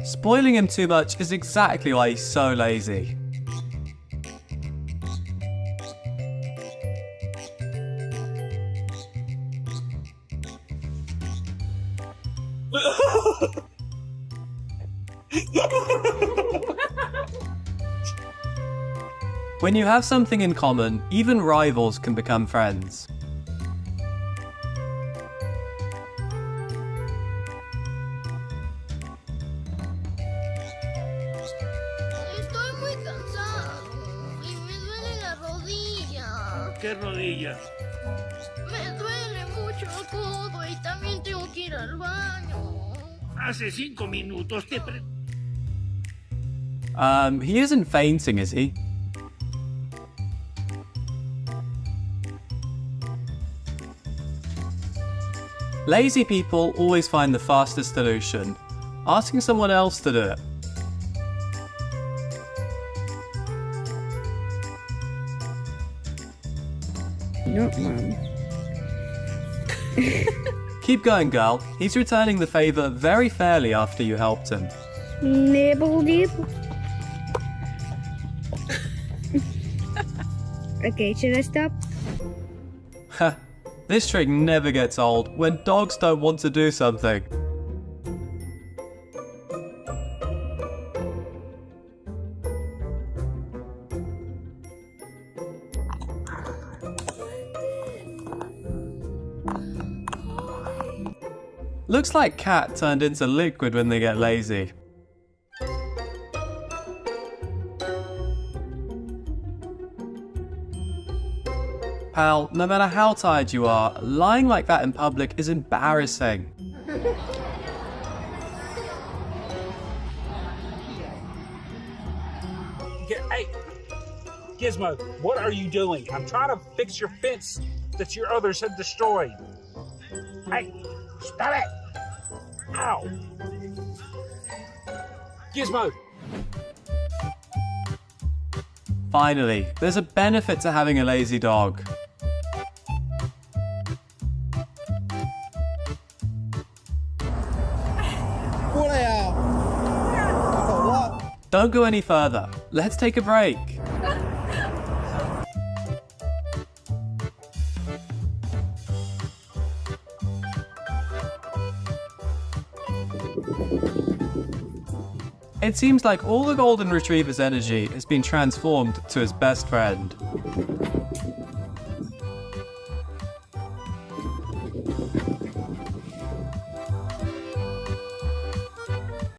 Spoiling him too much is exactly why he's so lazy. When you have something in common, even rivals can become friends. Estoy muy cansado y me duele la rodilla. ¿Qué rodilla? Me duele mucho el codo y también tengo que ir al baño. Hace 5 minutos te He isn't fainting, is he? Lazy people always find the fastest solution, asking someone else to do it. No, Mom. Keep going, girl. He's returning the favor very fairly after you helped him. Nibble nibble. Okay, should I stop? Heh, this trick never gets old when dogs don't want to do something. Looks like cat turned into liquid when they get lazy. Pal, no matter how tired you are, lying like that in public is embarrassing. Hey, Gizmo, what are you doing? I'm trying to fix your fence that your others have destroyed. Hey, stop it! Ow! Gizmo! Finally, there's a benefit to having a lazy dog. Don't go any further. Let's take a break. It seems like all the golden retriever's energy has been transformed to his best friend.